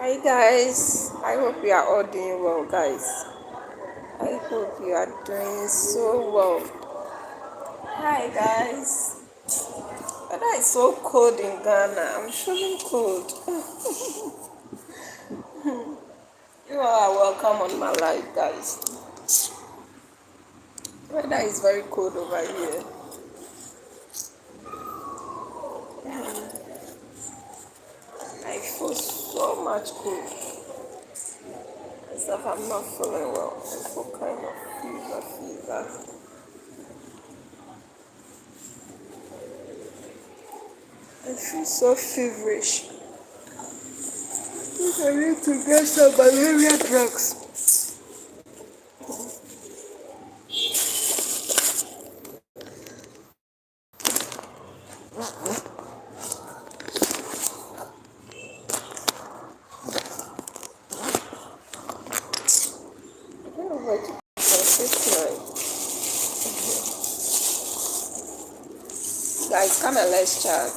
Hi guys, I hope you are all doing well, guys. I hope you are doing so well. Hi guys, weather is so cold in Ghana. I'm feeling cold. You all are welcome on my life, guys. Weather is very cold over here. I feel so much cold. As if I'm not feeling well. I feel kind of fever. I feel so feverish. I think I need to get some malaria drugs. I don't know where to put guys, come and let's chat.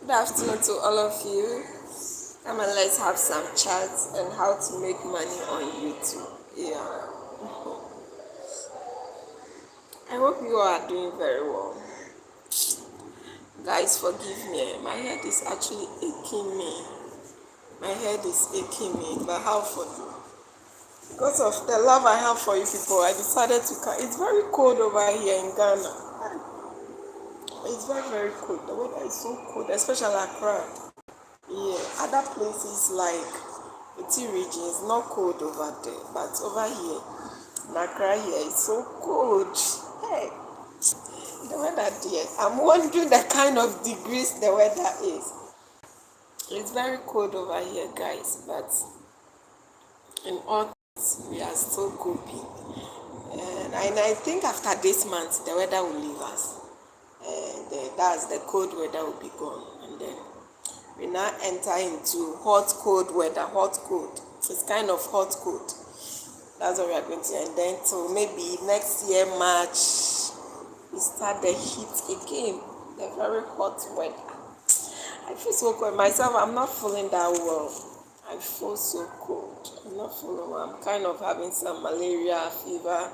Good afternoon to all of you. Come and let's have some chats on how to make money on YouTube. Yeah. I hope you all are doing very well. Guys, forgive me. My head is actually aching me. My head is aching me. But how for you? Because of the love I have for you people, I decided to come. It's very cold over here in Ghana. It's very, very cold. The weather is so cold, especially Accra. Yeah, other places like the Tea region is not cold over there, but over here, in Accra here, it's so cold. Hey, the weather there, I'm wondering the kind of degrees the weather is. It's very cold over here, guys, but in all things, we are still coping. And I think after this month, the weather will leave us. And that's the cold weather will be gone. And then we now enter into hot, cold weather, hot, cold. It's kind of hot, cold. That's what we are going to. And then till maybe next year, March, we start the heat again. The very hot weather. I feel so cold. Myself, I'm not feeling that well. I feel so cold. I'm not feeling well. I'm kind of having some malaria, fever.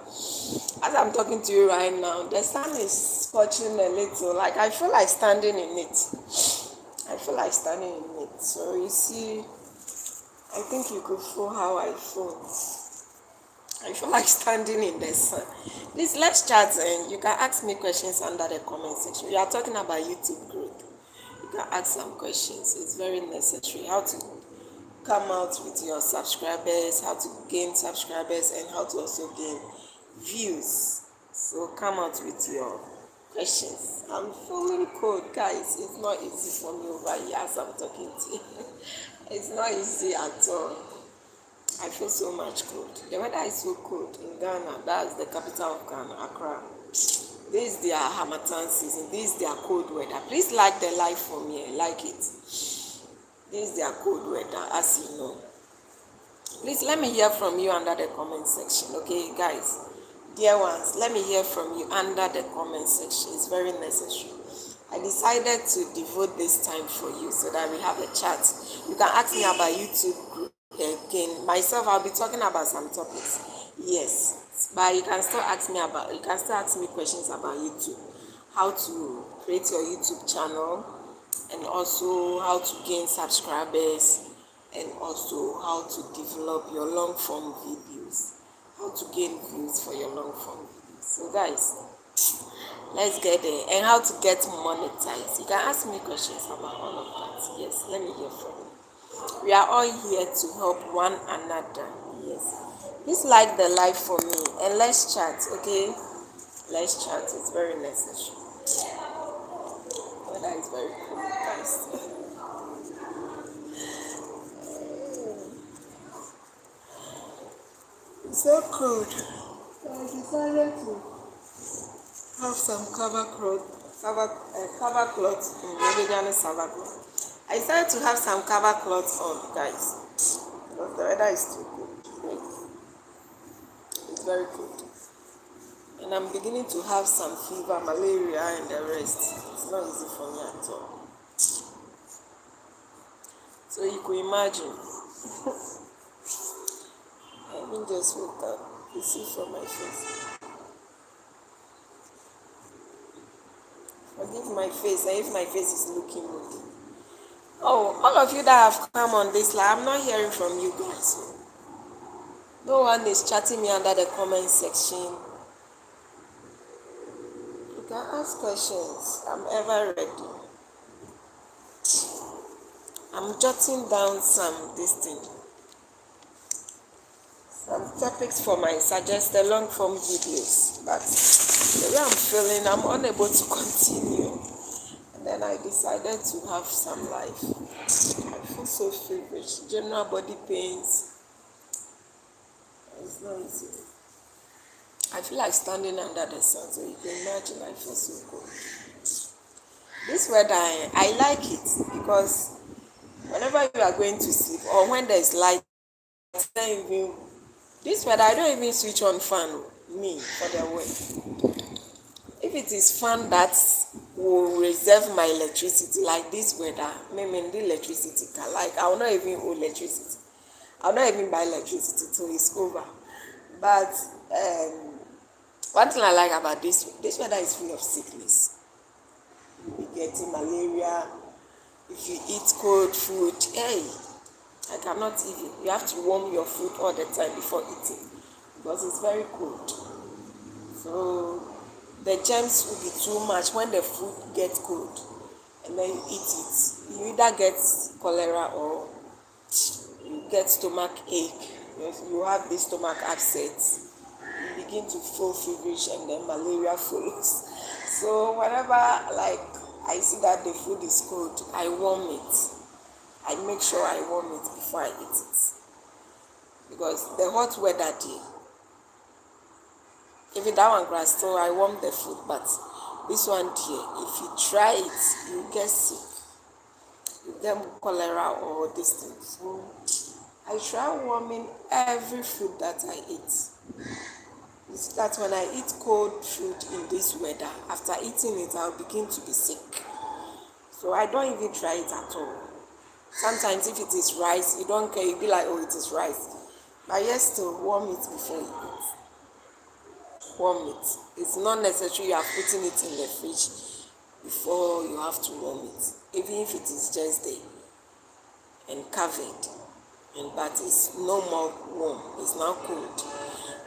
As I'm talking to you right now, the sun is scorching a little. Like I feel like standing in it. I feel like standing in it. So you see, I think you could feel how I feel. I feel like standing in the sun. Please let's chat and you can ask me questions under the comment section. We are talking about YouTube growth. You can ask some questions. It's very necessary. How to come out with your subscribers, how to gain subscribers, and how to also gain views. So come out with your questions. I'm feeling cold, guys. It's not easy for me over here as I'm talking to you. It's not easy at all. I feel so much cold. The weather is so cold in Ghana. That's the capital of Ghana, Accra. This is their Hamatan season. This is their cold weather. Please like the live for me. I like it. This is their cold weather, as you know. Please let me hear from you under the comment section, okay, guys? Dear ones, let me hear from you under the comment section. It's very necessary. I decided to devote this time for you so that we have a chat. You can ask me about YouTube group again. Myself, I'll be talking about some topics. Yes, but you can still ask me questions about YouTube. How to create your YouTube channel, and also how to gain subscribers, and also how to develop your long form videos, how to gain views for your long form videos. So guys, Let's get there. And how to get monetized. You can ask me questions about all of that. Yes, let me hear from you. We are all here to help one another. Yes. Please like the live for me and let's chat, okay? Let's chat. It's very necessary. Weather is very cool, guys. It's so cold. I decided to have some cover cloth in Meridian Savannah. I decided to have some cover cloth on, guys, because the weather is too cold. It's very cold. And I'm beginning to have some fever, malaria, and the rest. It's not easy for me at all. So you could imagine. I didn't just wake up. You see from my face. Forgive my face, and if my face is looking good. Oh, all of you that have come on this live, I'm not hearing from you guys. No one is chatting me under the comment section. You can ask questions. I'm ever ready. I'm jotting down some topics for my suggested long form videos, but the way I'm feeling, I'm unable to continue. And then I decided to have some life. I feel so feverish. General body pains. It's not easy. I feel like standing under the sun, so you can imagine I feel so cold. This weather, I like it because whenever you are going to sleep or when there's light, this weather, I don't even switch on fan, me, for the work. If it is fan that will reserve my electricity, like this weather, maybe the electricity can, like, I will not even owe electricity. I'll not even buy electricity till it's over. But one thing I like about this weather is full of sickness. You'll be getting malaria. If you eat cold food, hey, I cannot even. You have to warm your food all the time before eating because it's very cold. So the germs will be too much when the food gets cold and then you eat it. You either get cholera or you get stomach ache. You have this stomach upset. You begin to feel feverish and then malaria follows. So whenever like I see that the food is cold, I warm it. I make sure I warm it before I eat it. Because the hot weather day, even that one grass, so I warm the food, but this one here, if you try it, you get sick. You get cholera or this thing. So I try warming every food that I eat. It's that when I eat cold food in this weather, after eating it, I'll begin to be sick. So I don't even try it at all. Sometimes if it is rice, you don't care, you be like, oh, it is rice. But yes, still warm it before you eat. Warm it. It's not necessary you are putting it in the fridge before you have to warm it. Even if it is just there and covered, but it's no more warm, it's now cold.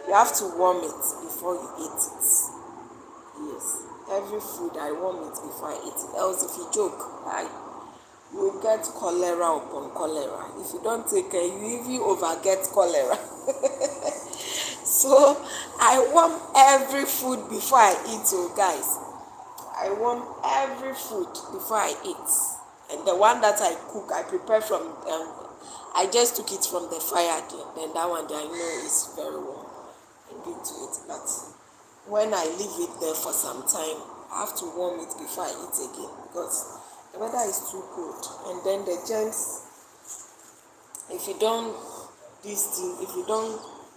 You have to warm it before you eat it. Yes, every food I warm it before I eat it. Else if you joke, you will get cholera upon cholera. If you don't take care, you even over get cholera. So I warm every food before I eat, oh guys. I warm every food before I eat. And the one that I cook, I prepare from, I just took it from the fire, then that one I know is very warm. I give to it. But when I leave it there for some time, I have to warm it before I eat again because the weather is too cold. And then the germs, if you don't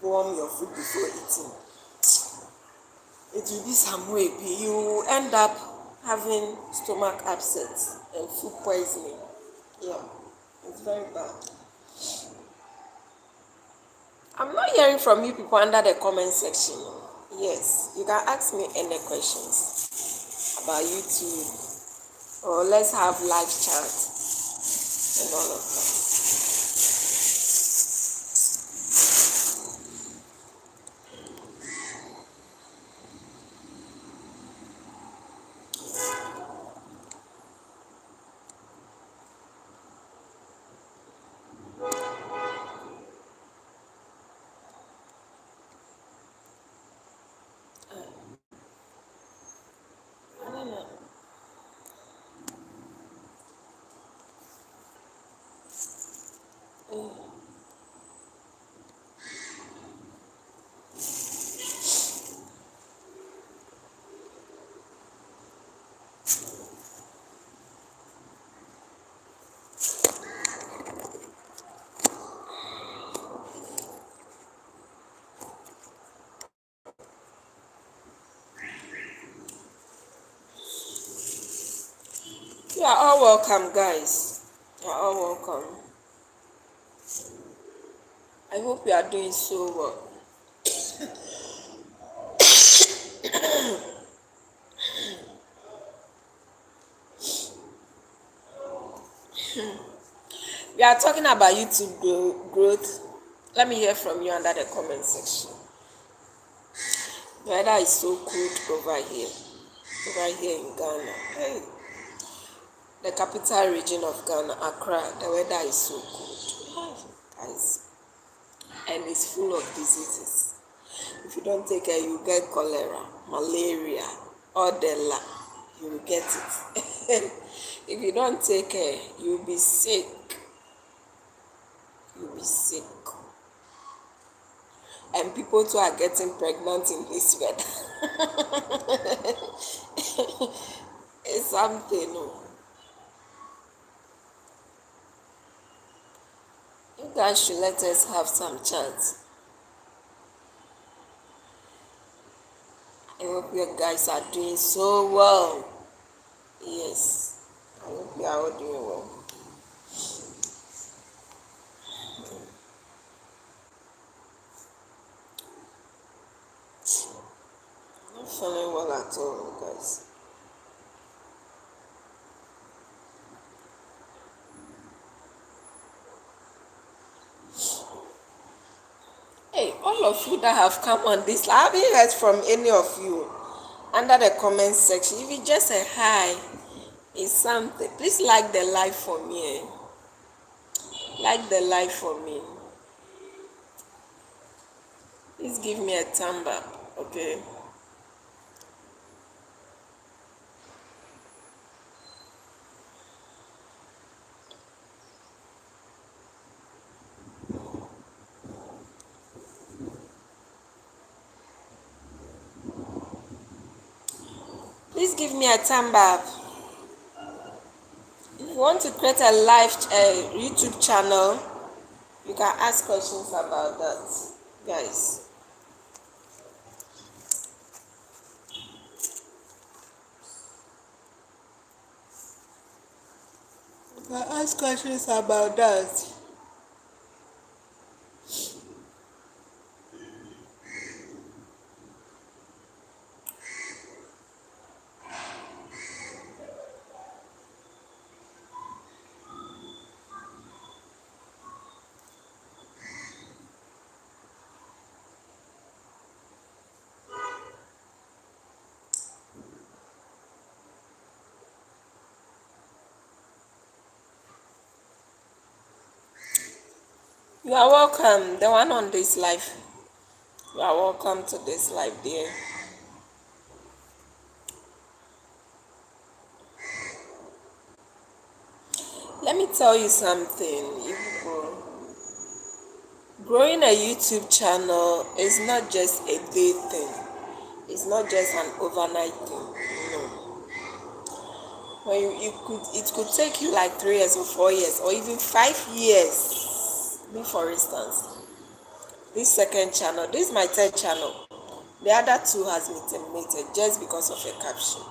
warm your food before eating, it will be some way. You will end up having stomach upset and food poisoning. Yeah, it's very bad. I'm not hearing from you people under the comment section. Yes, you can ask me any questions about YouTube or let's have live chat and all of that. You are all welcome, guys. You are all welcome. I hope you are doing so well. We are talking about YouTube growth. Let me hear from you under the comment section. The weather is so cold over here in Ghana. Hey, the capital region of Ghana, Accra, the weather is so cold. Guys, and it's full of diseases. If you don't take care, you get cholera, malaria, odella, you will get it. If you don't take care, you'll be sick. You'll be sick. And people too are getting pregnant in this weather. It's something. Oh. You guys should let us have some chance. I hope you guys are doing so well. Yes, I hope you are all doing well. I'm not feeling well at all, guys. Hey, all of you that have come on this, I haven't heard from any of you under the comment section. If you just say hi, it's something. Please like the live for me. Like the live for me. Please give me a thumb up, okay? Please give me a thumb up. If you want to create a live YouTube channel, you can ask questions about that, guys. You can ask questions about that. You are welcome. The one on this live. You are welcome to this live, dear. Let me tell you something, you people. Growing a YouTube channel is not just a day thing. It's not just an overnight thing. No. When it could take you like 3 years or 4 years or even 5 years. Me, for instance, this second channel, this is my third channel. The other two has been terminated just because of a caption.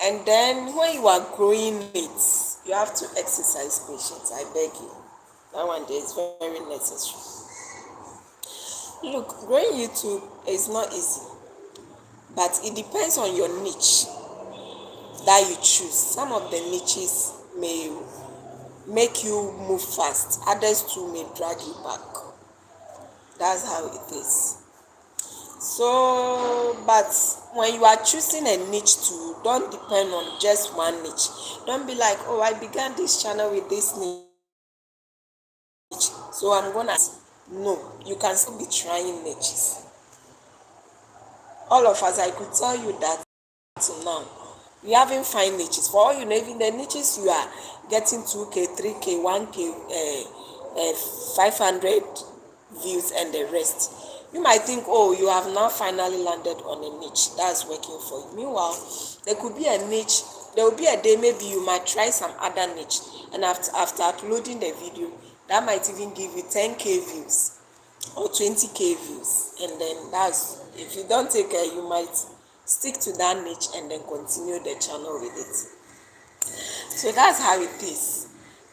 And then when you are growing it, you have to exercise patience. I beg you. That one day is very necessary. Look, growing YouTube is not easy, but it depends on your niche that you choose. Some of the niches may make you move fast, others too may drag you back. That's how it is. So, but when you are choosing a niche too, don't depend on just one niche. Don't be like, oh, I began this channel with this niche, so I'm gonna. No, you can still be trying niches. All of us, I could tell you that till now, we haven't find niches. For all you know, even the niches you are getting 2K, 3K, 1K, 500 views and the rest. You might think, oh, you have now finally landed on a niche that's working for you. Meanwhile, there could be a niche, there will be a day maybe you might try some other niche, and after uploading the video, that might even give you 10K views or 20K views, and then that's, if you don't take care, you might stick to that niche and then continue the channel with it. So that's how it is.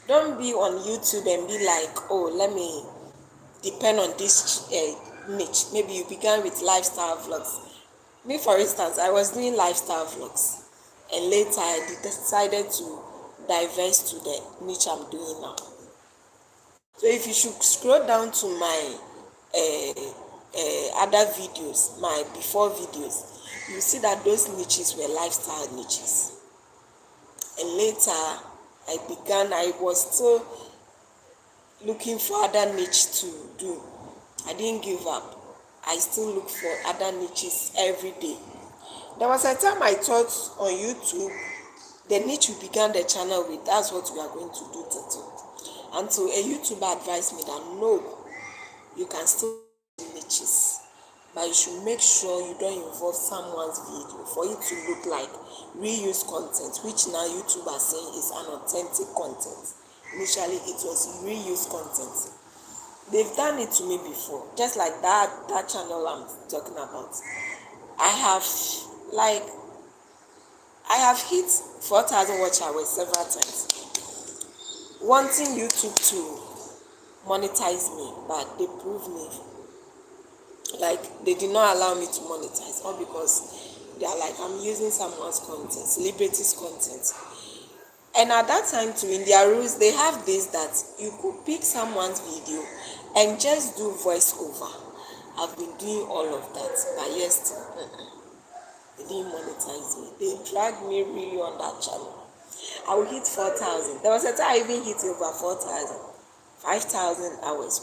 Don't be on YouTube and be like, oh, let me depend on this niche. Maybe you began with lifestyle vlogs. Me, for instance, I was doing lifestyle vlogs, and later I decided to diverse to the niche I'm doing now. So if you should scroll down to my other videos, my before videos, you see that those niches were lifestyle niches. And later I was still looking for other niche to do. I didn't give up. I still look for other niches every day. There was a time I thought on YouTube, the niche we began the channel with, that's what we are going to do today. Until a YouTuber advised me that no, you can still do niches, but you should make sure you don't involve someone's video for it to look like reused content, which now YouTube are saying is unauthentic content. Initially, it was reused content. They've done it to me before, just like that channel I'm talking about. I have hit 4,000 watch hours several times, wanting YouTube to monetize me, but they proved me, like, they did not allow me to monetize, all because they are like, I'm using someone's content, celebrities' content. And at that time too, in their rules, they have this that you could pick someone's video and just do voiceover. I've been doing all of that, but yes, they didn't monetize me. They dragged me really on that channel. I will hit 4,000. There was a time I even hit over 4,000, 5,000 hours,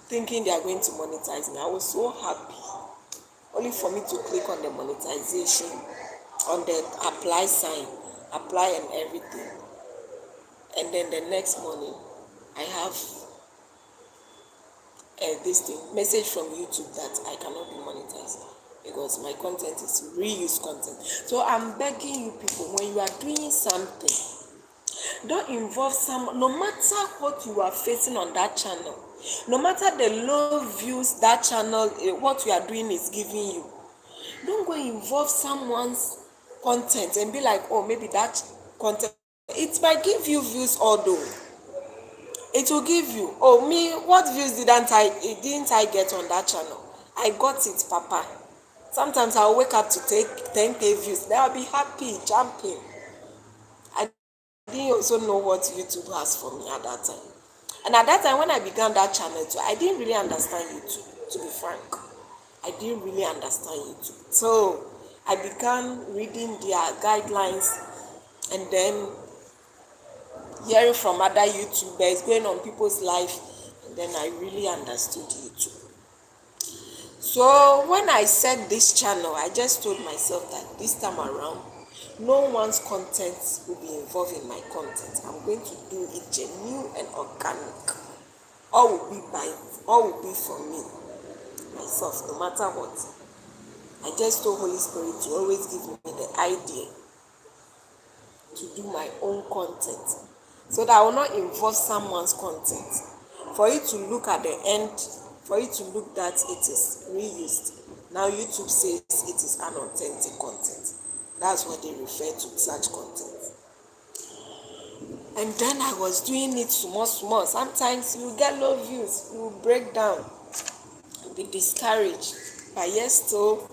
thinking they are going to monetize me. I was so happy, only for me to click on the monetization, on the apply sign, apply and everything, and then the next morning I have this thing, message from YouTube that I cannot be monetized because my content is reused content. So I'm begging you people, when you are doing something, don't involve no matter what you are facing on that channel, no matter the low views that channel, what you are doing is giving you, don't go involve someone's content and be like, oh, maybe that content, it might give you views, although it will give you, oh, me, what views didn't I get on that channel? I got it, papa. Sometimes I'll wake up to take 10k views, then I'll be happy, jumping. I didn't also know what YouTube has for me at that time. And at that time when I began that channel too, I didn't really understand YouTube, to be frank. I didn't really understand YouTube. So I began reading their guidelines and then hearing from other YouTubers, going on people's life, and then I really understood YouTube. So when I set this channel, I just told myself that this time around, no one's content will be involved in my content. I'm going to do it genuine and organic. All will be for me, myself, no matter what. I just told Holy Spirit to always give me the idea to do my own content, so that I will not involve someone's content. For it to look at the end, for it to look that it is reused. Now YouTube says it is unauthentic content. That's what they refer to such content. And then I was doing it small. Sometimes you get low views, you will break down, you'll be discouraged. But yes, still,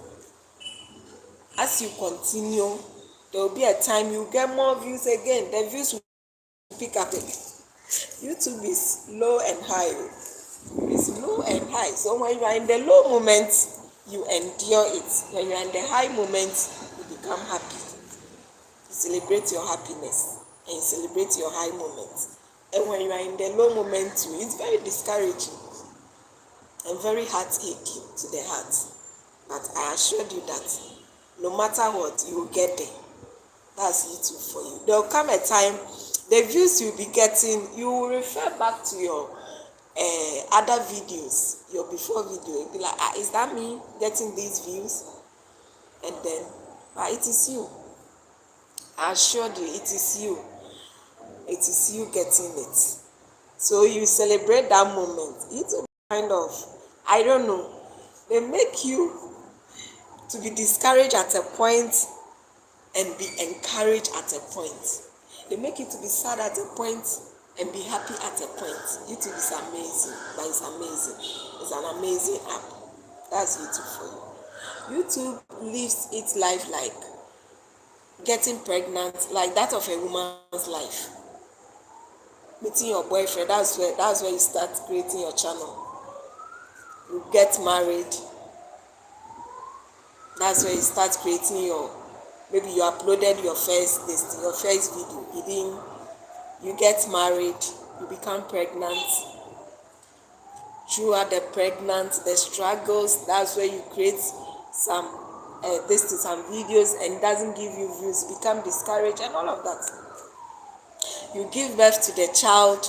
as you continue, there will be a time you get more views again. The views will pick up again. YouTube is low and high. It's low and high. So when you are in the low moment, you endure it. When you are in the high moment, you become happy. You celebrate your happiness and you celebrate your high moments. And when you are in the low moment too, it's very discouraging and very heartaching to the heart. But I assure you that no matter what, you will get there. That's YouTube for you. There will come a time, the views you'll be getting, you will refer back to your other videos, your before video. You'll be like, is that me getting these views? And then, but it is you. I assure you, it is you. It is you getting it. So you celebrate that moment. It's kind of, I don't know, they make you to be discouraged at a point and be encouraged at a point. They make you to be sad at a point and be happy at a point. YouTube is amazing, but it's amazing. It's an amazing app. That's YouTube for you. YouTube lives its life like getting pregnant, like that of a woman's life. Meeting your boyfriend, that's where you start creating your channel. You get married, that's where you start creating your, maybe you uploaded your first video, you get married, you become pregnant. Throughout the pregnant, the struggles, that's where you create some some videos and it doesn't give you views, become discouraged and all of that. You give birth to the child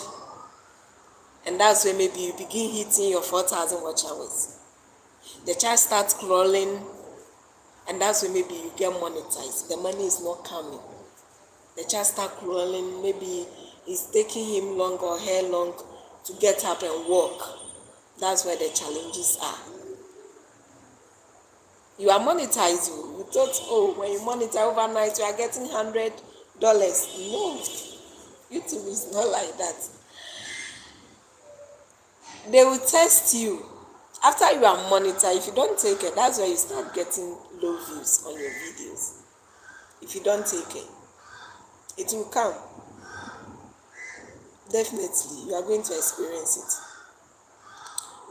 and that's where maybe you begin hitting your 4,000 watch hours. The child starts crawling and that's where maybe you get monetized. The money is not coming. The child starts crawling, maybe it's taking him long or her long to get up and walk. That's where the challenges are. You are monetized. You thought, oh, when you monetize overnight, you are getting $100. No, YouTube is not like that. They will test you. After you are monetized, if you don't take it, that's where you start getting low views on your videos. If you don't take it, it will come. Definitely, you are going to experience it.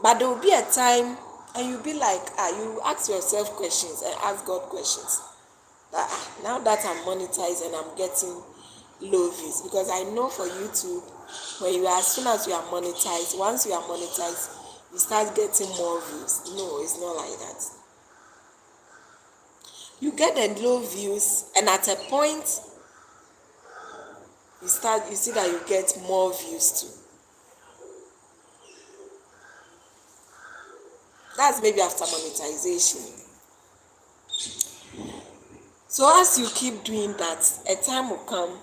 But there will be a time and you'll be like, you ask yourself questions and ask God questions. That, now that I'm monetized and I'm getting low views, because I know for YouTube, when you are, as soon as you are monetized, once you are monetized, you start getting more views. No, it's not like that. You get the low views and at a point, you see that you get more views too. That's maybe after monetization. So as you keep doing that, a time will come,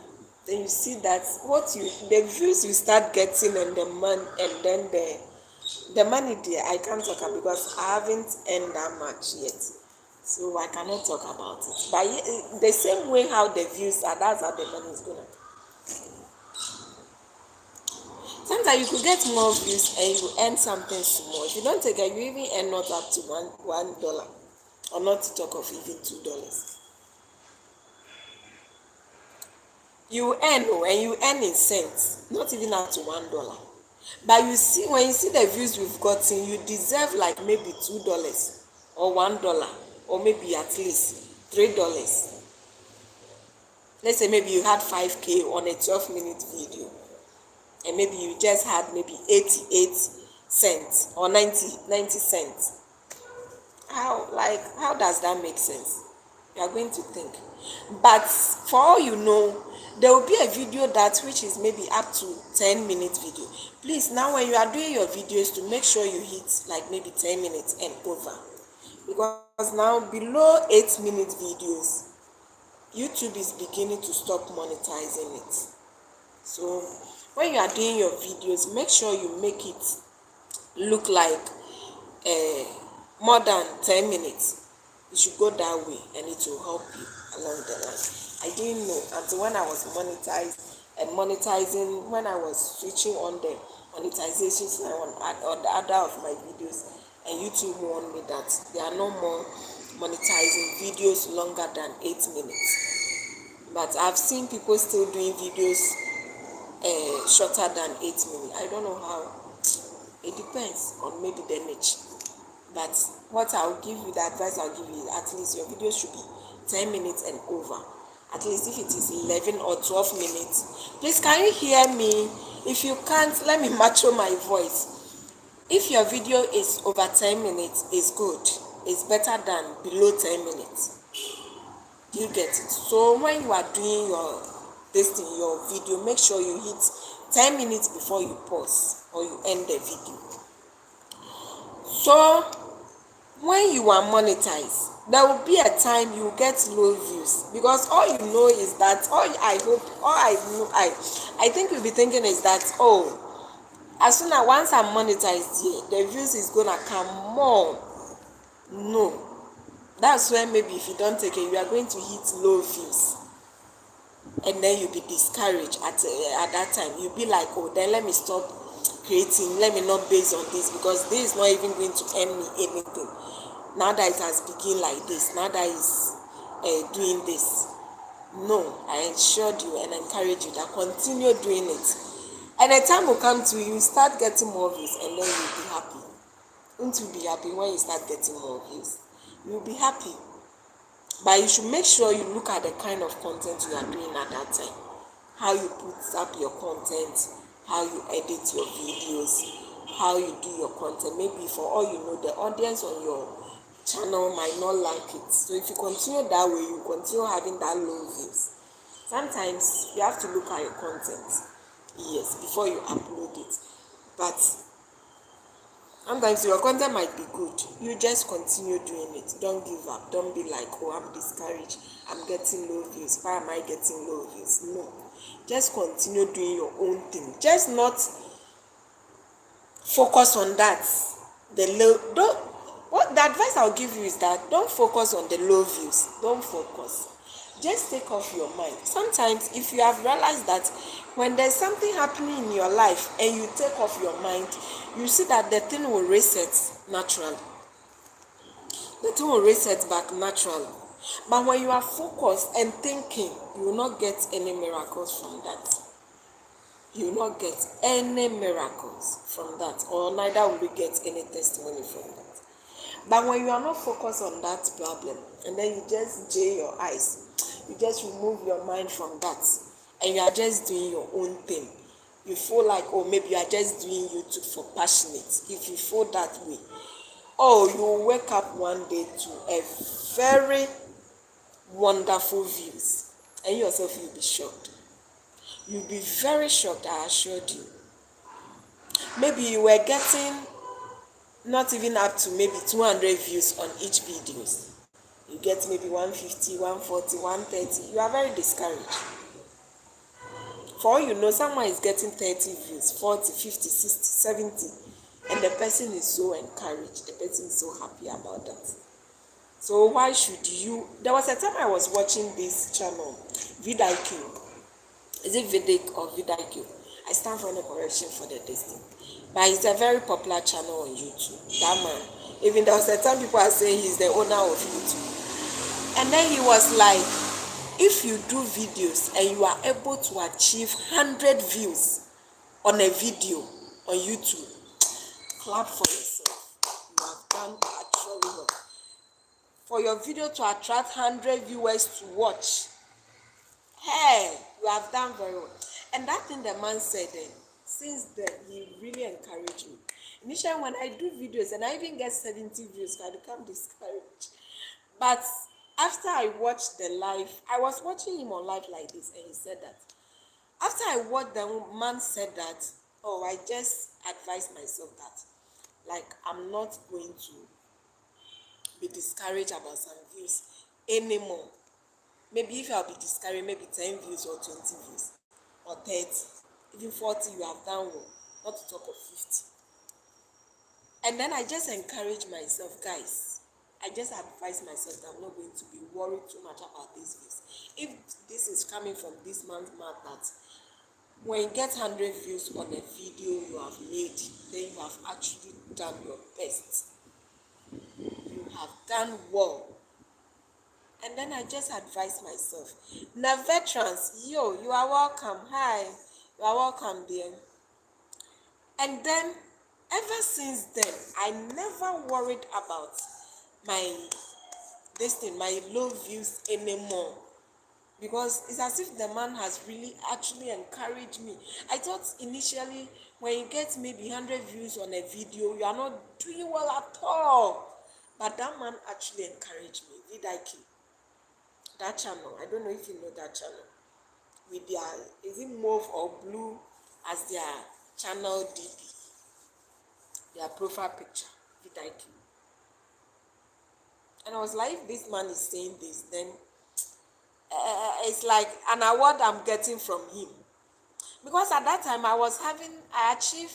then you see that the views you start getting and the money, and then the money there, I can't talk about because I haven't earned that much yet. So I cannot talk about it. But the same way how the views are, that's how the money is gonna. Sometimes you could get more views and you earn something small. If you don't take it, you even earn not up to $1, or not to talk of even $2. You earn, and you earn in cents, not even up to $1. But you see, when you see the views we've gotten, you deserve like maybe $2 or $1, or maybe at least $3. Let's say maybe you had 5K on a 12-minute video, and maybe you just had maybe 88 cents or 90 cents. How does that make sense? You are going to think. But for all you know, there will be a video which is maybe up to 10-minute video. Please, now when you are doing your videos, to make sure you hit like maybe 10 minutes and over, because now below 8-minute videos, YouTube is beginning to stop monetizing it. So when you are doing your videos, make sure you make it look like more than 10 minutes. You should go that way and it will help you along the line. I didn't know until when I was monetizing, when I was switching on the monetization on the other of my videos, and YouTube warned me that there are no more monetizing videos longer than 8 minutes. But I've seen people still doing videos shorter than 8 minutes. I don't know how. It depends on maybe the niche. But what I'll give you, the advice I'll give you, at least your video should be 10 minutes and over. At least if it is 11 or 12 minutes. Please, can you hear me? If you can't, let me mature my voice. If your video is over 10 minutes, it's good. It's better than below 10 minutes. Do you get it? So when you are doing your video, make sure you hit 10 minutes before you pause or you end the video. So when you are monetized, there will be a time you get low views, because all you know is that I think you'll be thinking is that, as soon as once I'm monetized here, the views is gonna come more. No, That's when maybe if you don't take it, you are going to hit low views, and then you'll be discouraged at that time. You'll be like, oh, then let me stop creating, let me not base on this, because this is not even going to earn me anything. Now that it has begun like this, now that it's doing this. No, I assured you and encourage you that continue doing it. And a time will come to you start getting more views, and then you'll be happy. Won't you be happy when you start getting more views? You'll be happy. But you should make sure you look at the kind of content you are doing at that time. How you put up your content, how you edit your videos, how you do your content. Maybe for all you know, the audience on your channel might not like it. So if you continue that way, you continue having that low views. Sometimes you have to look at your content, yes, before you upload it. But sometimes your content might be good. You just continue doing it. Don't give up. Don't be like, oh, I'm discouraged. I'm getting low views. Why am I getting low views? No. Just continue doing your own thing. Just not focus on that. What the advice I'll give you is that don't focus on the low views. Don't focus. Just take off your mind. Sometimes if you have realized that when there's something happening in your life and you take off your mind, you see that the thing will reset naturally. The thing will reset back naturally. But when you are focused and thinking, you will not get any miracles from that. You will not get any miracles from that, or neither will you get any testimony from that. But when you are not focused on that problem, and then you just jail your eyes, you just remove your mind from that, and you are just doing your own thing. You feel like, oh, maybe you are just doing YouTube for passionate. If you feel that way, oh, you will wake up one day to a very wonderful views, and you yourself will be shocked. You'll be very shocked, I assured you. Maybe you were getting not even up to maybe 200 views on each videos. You get maybe 150, 140, 130. You are very discouraged. For all you know, someone is getting 30 views, 40, 50, 60, 70, and the person is so encouraged. The person is so happy about that. So why should you? There was a time I was watching this channel, vidIQ. Is it Vidic or vidIQ? I stand for any correction for the distance. But it's a very popular channel on YouTube. That man. Even there was a time people are saying he's the owner of YouTube. And then he was like, if you do videos and you are able to achieve 100 views on a video on YouTube, clap for yourself. You have done actually well. For your video to attract 100 viewers to watch, hey, you have done very well. And that thing the man said then, since then, he really encouraged me. Initially, when I do videos and I even get 70 views, I become discouraged. But after I watched the live, I was watching him on live like this, and he said that. After I watched the man said that, oh, I just advised myself that, like, I'm not going to be discouraged about some views anymore. Maybe if I'll be discouraged, maybe 10 views or 20 views or 30, even 40, you have done well, not to talk of 50. And then I just encourage myself, guys. I just advise myself that I'm not going to be worried too much about these views. If this is coming from this man's mouth that when you get 100 views on a video you have made, then you have actually done your best. You have done well. And then I just advise myself. Now, veterans, yo, you are welcome. Hi, you are welcome, dear. And then, ever since then, I never worried about my my low views anymore. Because it's as if the man has really actually encouraged me. I thought initially when you get maybe 100 views on a video, you are not doing well at all. But that man actually encouraged me, vidIQ. That channel, I don't know if you know that channel. With their, is it mauve or blue as their channel DP, their profile picture, vidIQ. And I was like, if this man is saying this, then it's like an award I'm getting from him. Because at that time I achieved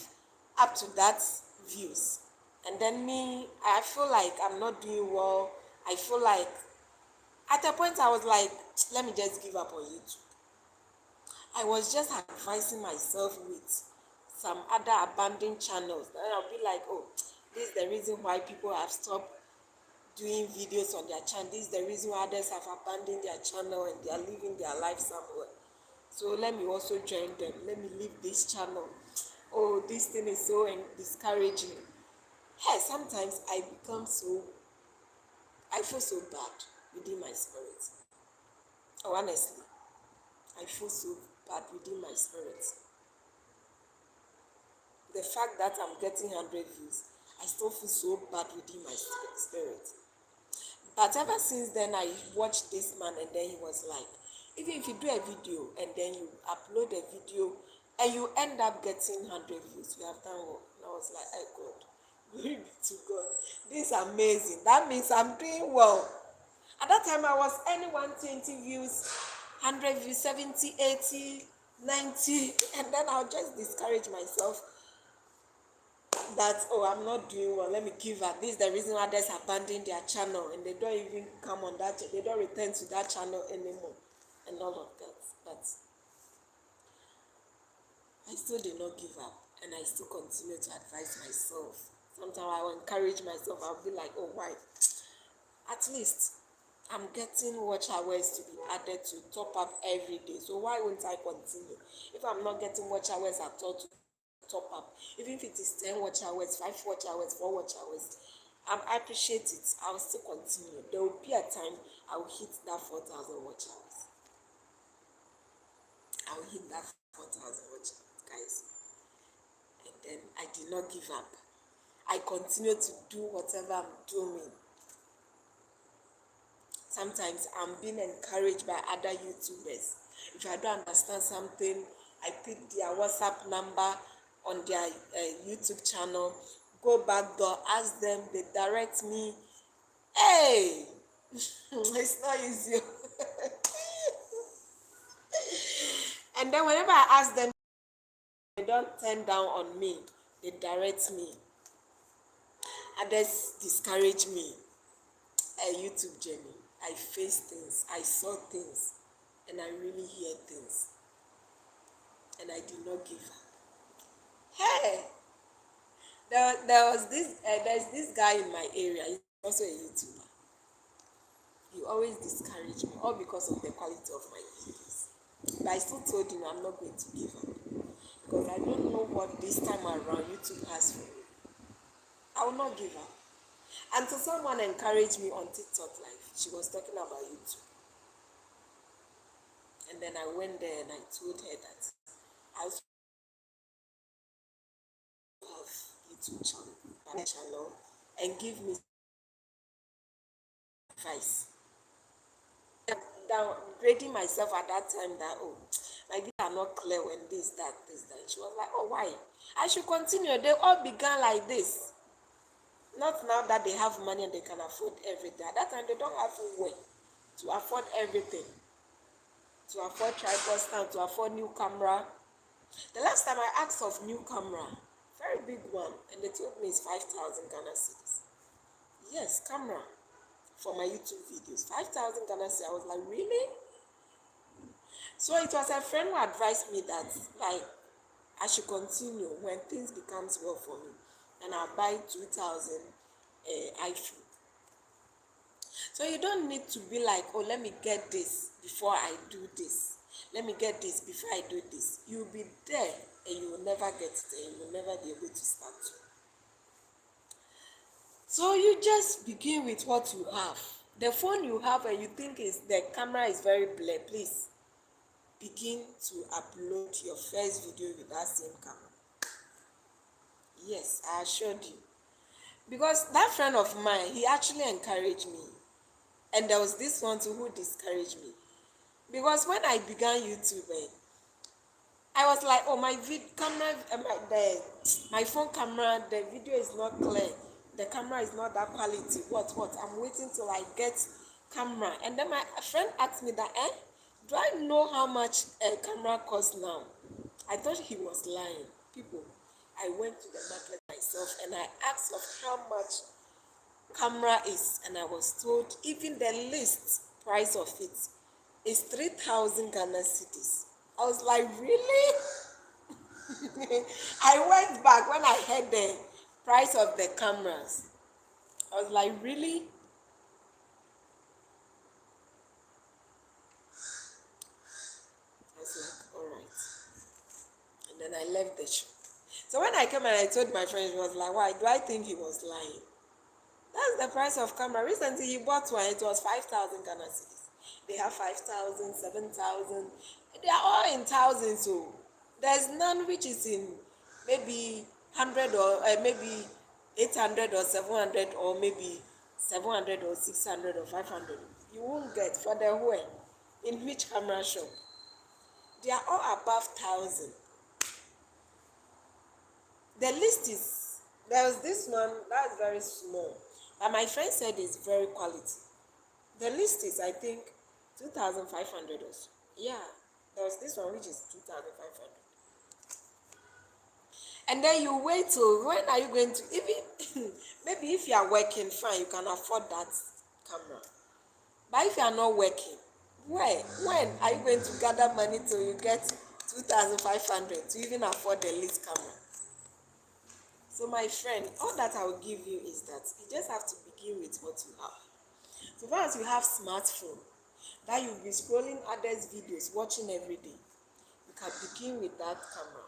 up to that views. And then me, I feel like I'm not doing well. I feel like at a point I was like, let me just give up on YouTube. I was just advising myself with some other abandoned channels. Then I'll be like, oh, this is the reason why people have stopped doing videos on their channel. This is the reason why others have abandoned their channel and they are living their life somewhere. So let me also join them. Let me leave this channel. Oh, this thing is so discouraging. Hey, sometimes I feel so bad within my spirit. Oh, honestly, I feel so bad within my spirit. The fact that I'm getting 100 views, I still feel so bad within my spirit. But ever since then, I watched this man, and then he was like, even if you do a video and then you upload a video and you end up getting 100 views, you have done well. And I was like, oh God, glory be to God. This is amazing. That means I'm doing well. At that time, I was earning 120 views, 100 views, 70, 80, 90, and then I'll just discourage myself that, oh, I'm not doing well, let me give up. This is the reason why others abandon their channel and they don't even come on that, they don't return to that channel anymore and all of that. But I still did not give up, and I still continue to advise myself. Sometimes I will encourage myself. I'll be like, oh, why? At least I'm getting watch hours to be added to top up every day. So why won't I continue? If I'm not getting watch hours at all to top up, even if it is 10 watch hours, 5 watch hours, 4 watch hours, I appreciate it. I'll still continue. There will be a time I will hit that 4,000 watch hours. I will hit that 4,000 watch hours, guys. And then I did not give up. I continue to do whatever I'm doing. Sometimes I'm being encouraged by other YouTubers. If I don't understand something, I pick their WhatsApp number on their YouTube channel, go back there, ask them, they direct me. Hey, it's not easy. And then whenever I ask them, they don't turn down on me, they direct me. Others discourage me. A YouTube journey. I faced things, I saw things, and I really hear things. And I did not give up. Hey, there's this guy in my area. He's also a YouTuber. He always discouraged me, all because of the quality of my videos. But I still told him I'm not going to give up, because I don't know what this time around YouTube has for me. I will not give up. Until someone encouraged me on TikTok Live. She was talking about YouTube. And then I went there and I told her that I also have YouTube channel and give me advice. Downgrading myself at that time that, oh, my videos are not clear when this, that. She was like, oh, why? I should continue. They all began like this. Not now that they have money and they can afford everything. At that time, they don't have a way to afford everything. To afford tripod stand, to afford new camera. The last time I asked of new camera, very big one, and they told me it's 5,000 Ghana cedis. Yes, camera for my YouTube videos. 5,000 Ghana cedis. I was like, really? So it was a friend who advised me that, like, I should continue when things becomes well for me, and I'll buy 2,000 iPhone. So you don't need to be like, oh, let me get this before I do this. Let me get this before I do this. You'll be there and you will never get there. You will never be able to start. So you just begin with what you have. The phone you have and you think is the camera is very blurry, please begin to upload your first video with that same camera. Yes, I assured you. Because that friend of mine, he actually encouraged me. And there was this one too who discouraged me. Because when I began YouTube, I was like, oh, my camera, my phone camera, the video is not clear. The camera is not that quality. What? I'm waiting till I get camera. And then my friend asked me that, do I know how much a camera costs now? I thought he was lying. People, I went to the market myself and I asked of how much camera is, and I was told even the list price of it is 3,000 Ghana cedis. I was like, really? I went back when I heard the price of the cameras. I was like, really? I was like, all right. And then I left the shop. So when I came and I told my friend, she was like, why? Do I think he was lying? That's the price of camera. Recently he bought one, it was 5,000 Ghana cedis. They have 5,000, 7,000. They are all in thousands. So there's none which is in maybe 100 or maybe 800 or 700 or maybe 700 or 600 or 500. You won't get for the whole. In which camera shop? They are all above 1,000. The list is, there's this one that's very small, but my friend said it's very quality. The list is, I think, 2,500 or so. Yeah, there's this one which is 2,500. And then you wait till when are you going to, even maybe if you are working, fine, you can afford that camera. But if you are not working, when are you going to gather money till you get 2,500 to even afford the list camera? So my friend, all that I will give you is that you just have to begin with what you have. So far as you have smartphone, that you'll be scrolling others' videos, watching every day, you can begin with that camera.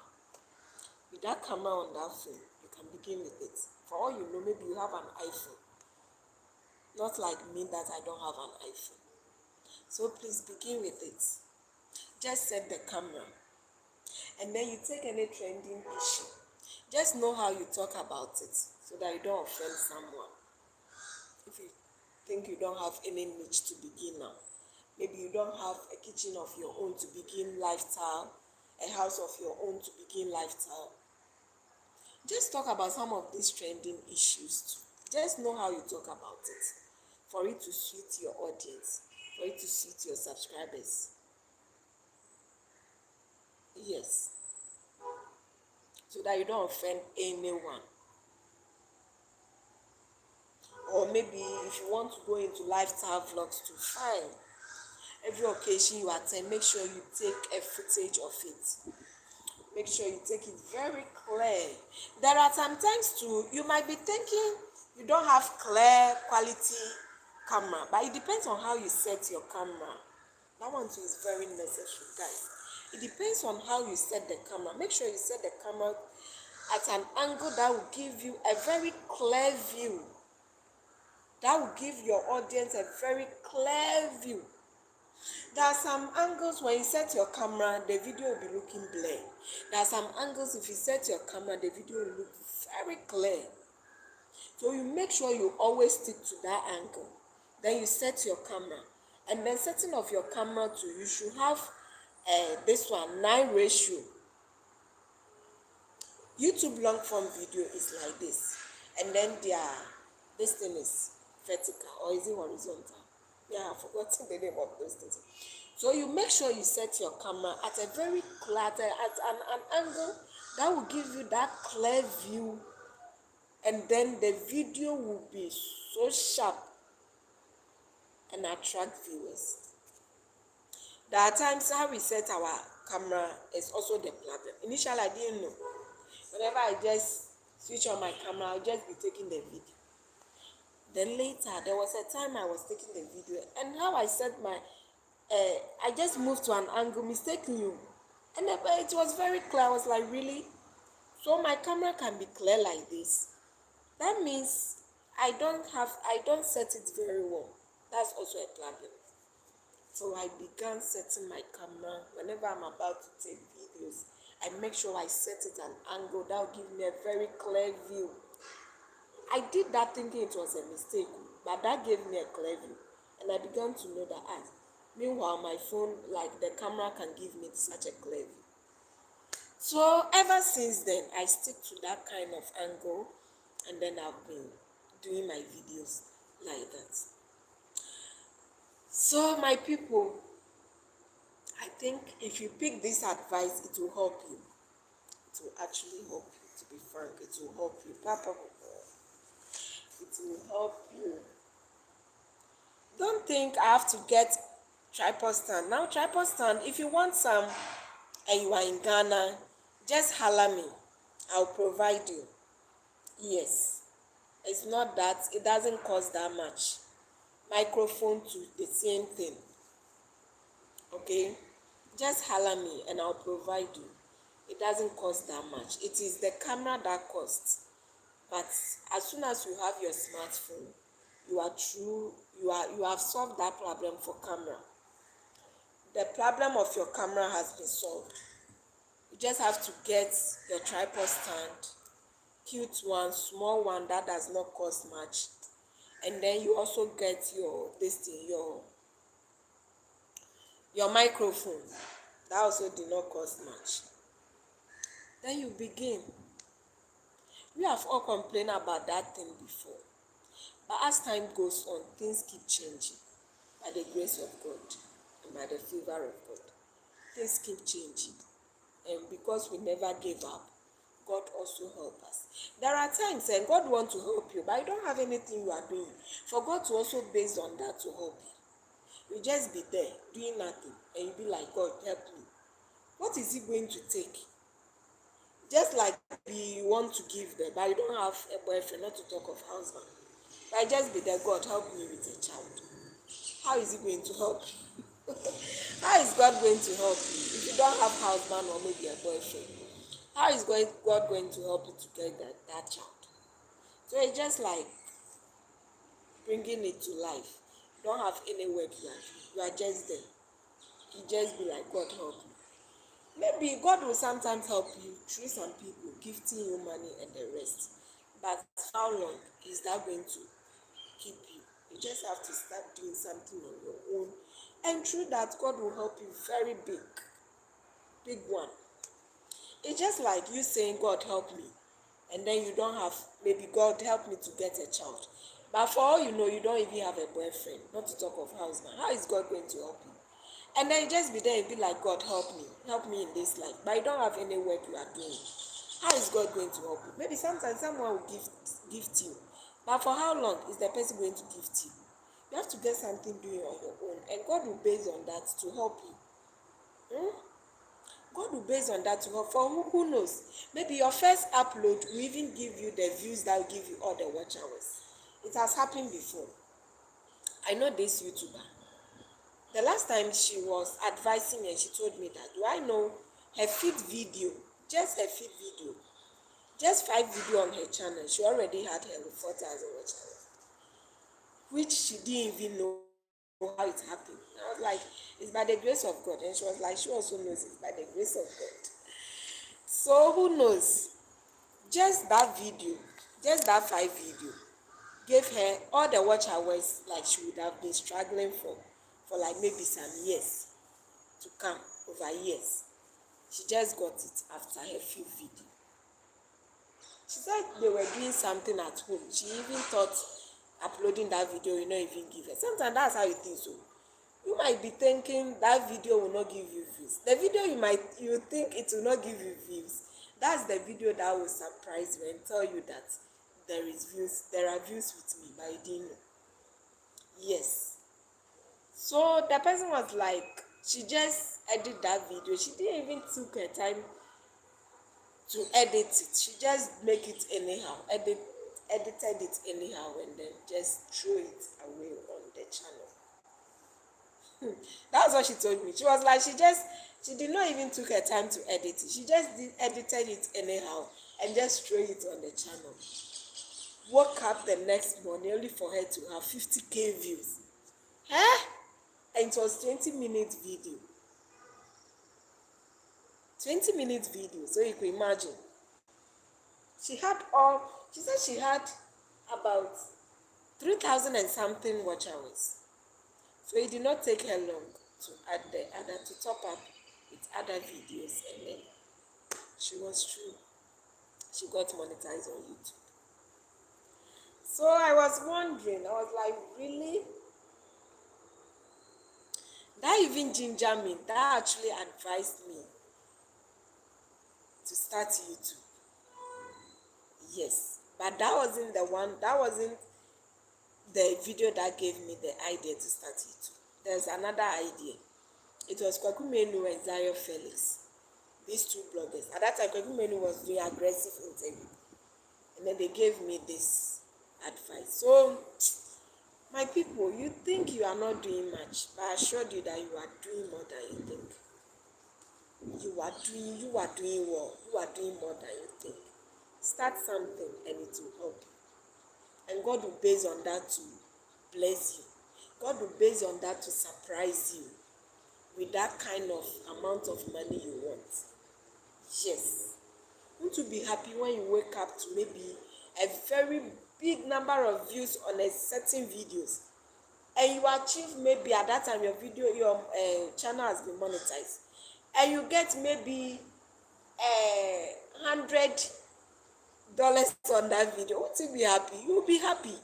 With that camera on that phone, you can begin with it. For all you know, maybe you have an iPhone. Not like me that I don't have an iPhone. So please begin with it. Just set the camera. And then you take any trending issue. Just know how you talk about it so that you don't offend someone. If you think you don't have any niche to begin now, maybe you don't have a kitchen of your own to begin lifestyle, a house of your own to begin lifestyle. Just talk about some of these trending issues too. Just know how you talk about it for it to suit your audience, for it to suit your subscribers. Yes, so that you don't offend anyone. Or maybe if you want to go into lifestyle vlogs too, fine. Every occasion you attend, make sure you take a footage of it. Make sure you take it very clear. There are sometimes too, you might be thinking you don't have clear quality camera, but it depends on how you set your camera. That one too is very necessary, guys. It depends on how you set the camera. Make sure you set the camera at an angle that will give you a very clear view. That will give your audience a very clear view. There are some angles when you set your camera, the video will be looking blurred. There are some angles if you set your camera, the video will look very clear. So you make sure you always stick to that angle. Then you set your camera. And then setting of your camera too, you should have this one, 9:1. YouTube long form video is like this. And then this thing is vertical, or is it horizontal? Yeah, I've forgotten the name of those things. So you make sure you set your camera at a very clear, at an angle that will give you that clear view, and then the video will be so sharp and attract viewers. There are times how we set our camera is also the problem. Initially I didn't know. Whenever I just switch on my camera, I'll just be taking the video. Then later, there was a time I was taking the video, and how I set my, I just moved to an angle mistakenly, and it was very clear. I was like, really? So my camera can be clear like this? That means I don't set it very well. That's also a problem. So I began setting my camera. Whenever I'm about to take videos, I make sure I set it at an angle that will give me a very clear view. I did that thinking it was a mistake, but that gave me a clear view. And I began to know that meanwhile my phone, like the camera can give me such a clear view. So ever since then, I stick to that kind of angle, and then I've been doing my videos like that. So my people, I think if you pick this advice, it will help you. It will actually help you, to be frank. It will help you. It it will help you. Don't think I have to get tripod stand. Now tripod stand, if you want some and you are in Ghana, just holler me. I'll provide you. Yes. It's not that, it doesn't cost that much. Microphone too, the same thing. Okay? Just holler me and I'll provide you. It doesn't cost that much. It is the camera that costs. But as soon as you have your smartphone, you have solved that problem for camera. The problem of your camera has been solved. You just have to get your tripod stand, cute one, small one that does not cost much. And then you also get your microphone. That also did not cost much. Then you begin. We have all complained about that thing before. But as time goes on, things keep changing by the grace of God and by the favor of God. Things keep changing. And because we never gave up, God also help us. There are times and God wants to help you, but you don't have anything you are doing. For God to also base on that to help you. You just be there doing nothing and you be like, God, help me. What is he going to take? Just like you want to give them, but you don't have a boyfriend, not to talk of husband. But just be there, God, help me with a child. How is he going to help you? How is God going to help you if you don't have husband or maybe a boyfriend? How is God going to help you to get that child? So it's just like bringing it to life. You don't have any work you are doing. You are just there. You just be like, God help me. Maybe God will sometimes help you through some people, gifting you money and the rest. But how long is that going to keep you? You just have to start doing something on your own. And through that, God will help you very big one. It's just like you saying, God help me. And then you don't have, maybe God help me to get a child. But for all you know, you don't even have a boyfriend, not to talk of husband. How is God going to help you? And then you just be there and be like, God help me in this life. But you don't have any work you are doing. How is God going to help you? Maybe sometimes someone will gift you. But for how long is the person going to gift you? You have to get something doing on your own. And God will base on that to help you. God will base on that to help. For who knows? Maybe your first upload will even give you the views that will give you all the watch hours. It has happened before. I know this YouTuber. The last time she was advising me and she told me that, do I know her feed video, just her feed video, just 5 video on her channel, she already had her 4,000 watch hours, which she didn't even know how it happened. I was like, it's by the grace of God. And she was like, she also knows it's by the grace of God. So who knows? Just that video, just that 5 video, gave her all the watch hours like she would have been struggling for like maybe some years to come, over years. She just got it after her few video. She said they were doing something at home. She even thought uploading that video will not even give her. Sometimes that's how it is. So you might be thinking that video will not give you views. The video you think it will not give you views. That's the video that will surprise you and tell you that there are views with me, but you didn't know. Yes. So the person was like, she just edited that video. She didn't even took her time to edit it. She just make it anyhow, edited it anyhow, and then just threw it away on the channel. That's what she told me. She was like, she did not even took her time to edit it. She just edited it anyhow and just threw it on the channel. Woke up the next morning only for her to have 50k views. Huh? And it was 20-minute video. 20-minute video, so you can imagine. She said she had about 3,000 and something watch hours. So it did not take her long to add the other, to top up with other videos, and then she was true. She got monetized on YouTube. So I was wondering, I was like, really? That even ginger me, that actually advised me to start YouTube. Yes, but that wasn't the one, that wasn't the video that gave me the idea to start it. There's another idea. It was Kwaku Menu and Zayo Felix, these two bloggers. At that time, Kwaku Menu was doing aggressive interview, and then they gave me this advice. So, my people, you think you are not doing much, but I assured you that you are doing more than you think. You are doing well. You are doing more than you think. Start something and it will help you. And God will base on that to bless you. God will base on that to surprise you with that kind of amount of money you want. Yes. Won't you be happy when you wake up to maybe a very big number of views on a certain videos, and you achieve, maybe at that time your channel has been monetized, and you get maybe $100 on that video? Won't you be happy? You will be happy.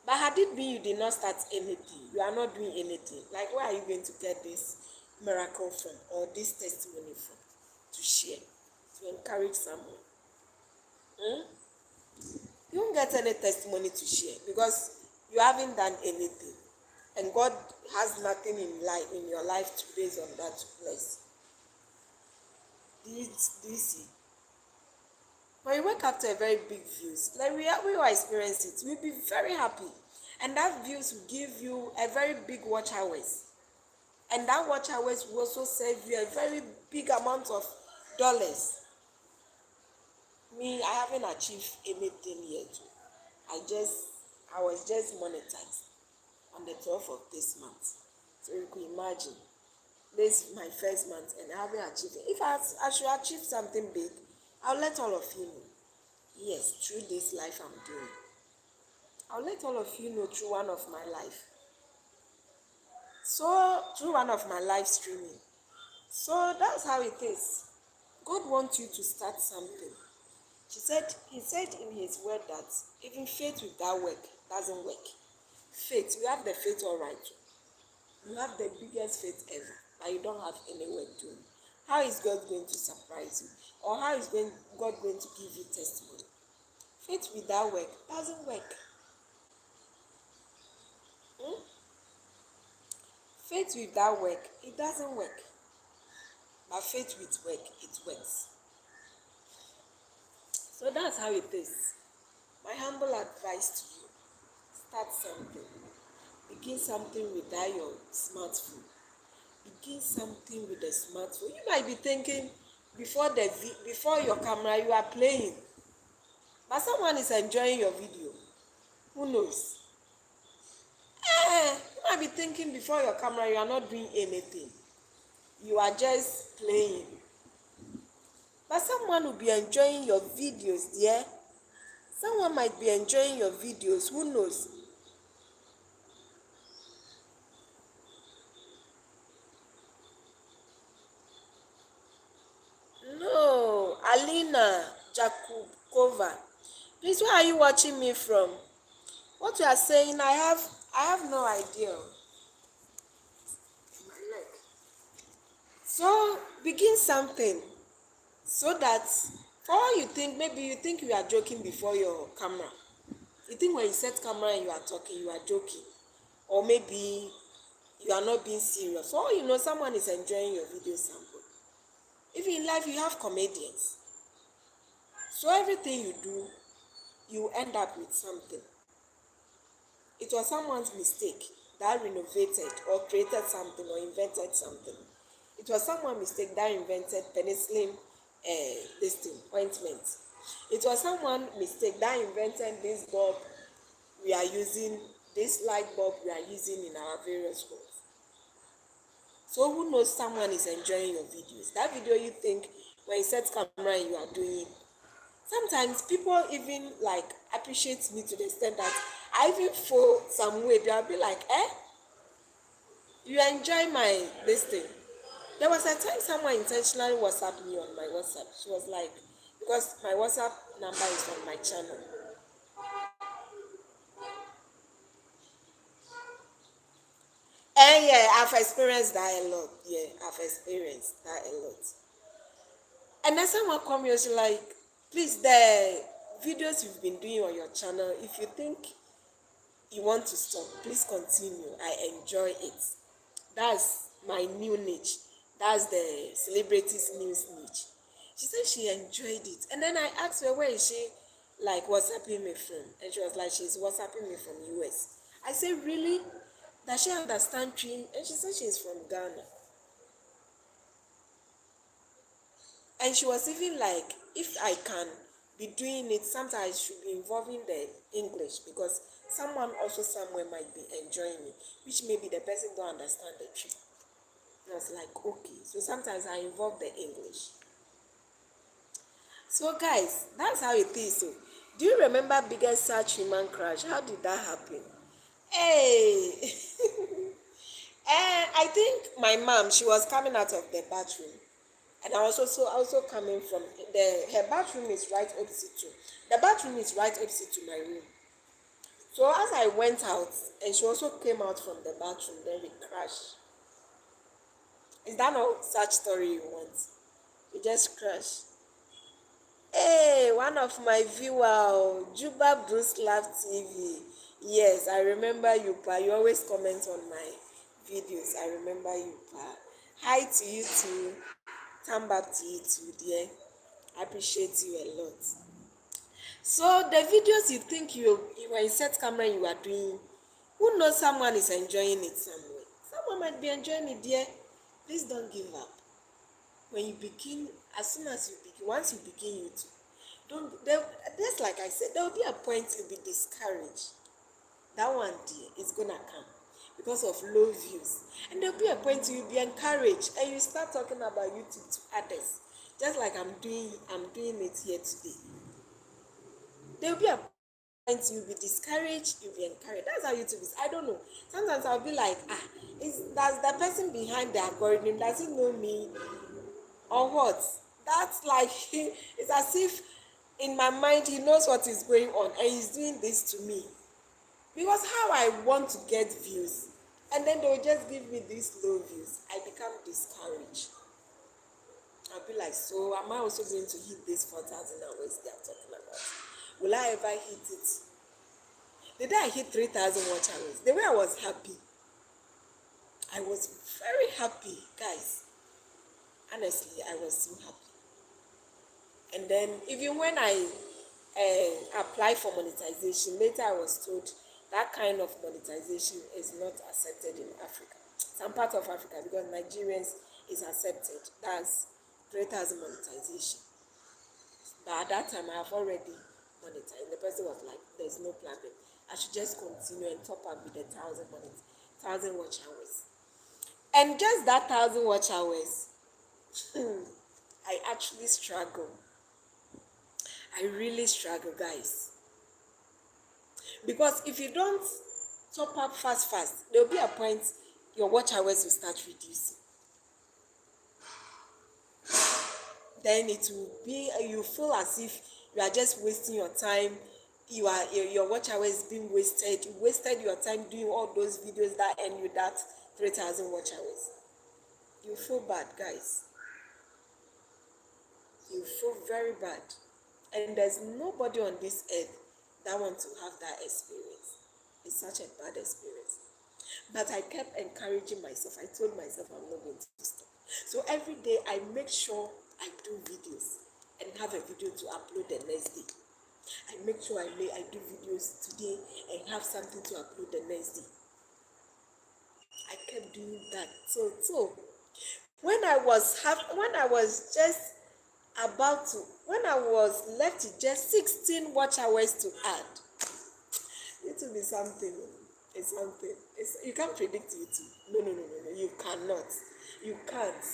But had it been you did not start anything, you are not doing anything, like where are you going to get this miracle from, or this testimony from, to share, to encourage someone? You won't get any testimony to share because you haven't done anything, and God has nothing in your life to base on that to bless. Do you see? When you wake up to a very big views, like we will experience it, we'll be very happy. And that views will give you a very big watch hours. And that watch hours will also save you a very big amount of dollars. Me, I haven't achieved anything yet. I was just monetized on the 12th of this month. So you could imagine, this is my first month and I haven't achieved it. If I should achieve something big, I'll let all of you know. Yes, through this life I'm doing. I'll let all of you know through one of my life. So through one of my live streaming. So that's how it is. God wants you to start something. He said in his word that even faith without work doesn't work. Faith, you have the faith all right. You have the biggest faith ever, but you don't have any work doing. How is God going to surprise you? Or how is God going to give you testimony? Faith without work doesn't work. Faith without work, it doesn't work. But faith with work, it works. So that's how it is. My humble advice to you, start something. Begin something without your smartphone. Begin something with a smartphone. You might be thinking before your camera you are playing, but someone is enjoying your video. Who knows? You might be thinking before your camera you are not doing anything. You are just playing. But someone will be enjoying your videos, dear. Someone might be enjoying your videos. Who knows? No, Alina Jakubkova. Please, where are you watching me from? What you are saying, I have no idea. So begin something, so that for all you think, maybe you think you are joking before your camera. You think when you set camera and you are talking, you are joking, or maybe you are not being serious. For all you know, someone is enjoying your video sample. Even in life, you have comedians. So everything you do, you end up with something. It was someone's mistake that renovated or created something or invented something. It was someone's mistake that invented penicillin ointment. It was someone's mistake that invented this bulb we are using, this light bulb we are using in our various homes. So who knows, someone is enjoying your videos. That video you think when you set camera and you are doing. Sometimes people even like appreciate me to the extent that I even feel some way. They'll be like, you enjoy my this thing. There was a time someone intentionally WhatsApped me on my WhatsApp. She was like, because my WhatsApp number is on my channel. And yeah, I've experienced that a lot. Yeah, I've experienced that a lot. And then someone come here, she like, please, the videos you've been doing on your channel, if you think you want to stop, please continue. I enjoy it. That's my new niche. That's the celebrities news niche. She said she enjoyed it. And then I asked her, where is she like WhatsApping me from? And she was like, she's WhatsApping me from US. I said, really? Does she understand Trim? And she said she's from Ghana. And she was even like, if I can be doing it, sometimes I should be involving the English because someone also somewhere might be enjoying it, which maybe the person don't understand the Trim. I was like, okay. So sometimes I involve the English. So guys, that's how it is. So do you remember biggest search human crash? How did that happen? Hey, and I think my mom, she was coming out of the bathroom. And I was also coming from her bathroom is right opposite to the bathroom is right opposite to my room. So as I went out and she also came out from the bathroom, then we crashed. Is that not such story you want? We just crashed. Hey, one of my viewer, oh, Juba Bruce Love TV. Yes, I remember you, Pa. You always comment on my videos. I remember you, Pa. Hi to you too. Turn back to you too, dear. I appreciate you a lot. So the videos you think you were in set camera you are doing, who knows someone is enjoying it somewhere. Someone might be enjoying it, dear. Please don't give up. When you begin, as soon as you begin, once you begin YouTube, don't there, just like I said, there will be a point you'll be discouraged. That one day is gonna come because of low views. And there'll be a point you'll be encouraged and you start talking about YouTube to others. Just like I'm doing it here today. There'll be a point you'll be discouraged, you'll be encouraged. That's how YouTube is. I don't know. Sometimes I'll be like, does the person behind the algorithm, does he know me? Or what? That's like it's as if in my mind he knows what is going on and he's doing this to me. Because how I want to get views and then they'll just give me these low views, I become discouraged. I'll be like, so am I also going to hit this 4,000 hours they are talking about? Will I ever hit it? The day I hit 3,000 watch hours, the way I was happy, I was very happy, guys. Honestly, I was so happy. And then even when I applied for monetization, later I was told that kind of monetization is not accepted in Africa. Some part of Africa, because Nigerians is accepted. That's 3,000 monetization. But at that time, I have already monetized. The person was like, "There's no problem. I should just continue and top up with the 1,000 watch hours." And just that 1,000 watch hours, I actually struggle. I really struggle, guys. Because if you don't top up fast, there will be a point your watch hours will start reducing. Then it will be, you feel as if you are just wasting your time. Your watch hours being wasted. You wasted your time doing all those videos that end you that 3,000 watch hours. You feel bad, guys. You feel very bad. And there's nobody on this earth that wants to have that experience. It's such a bad experience. But I kept encouraging myself. I told myself I'm not going to stop. So every day I make sure I do videos and have a video to upload the next day. I make sure I do videos today and have something to upload the next day. I kept doing that. So when I was just about to, when I was left with just 16 watch hours to add, it will be something. It's something. You can't predict it. No. You cannot. You can't.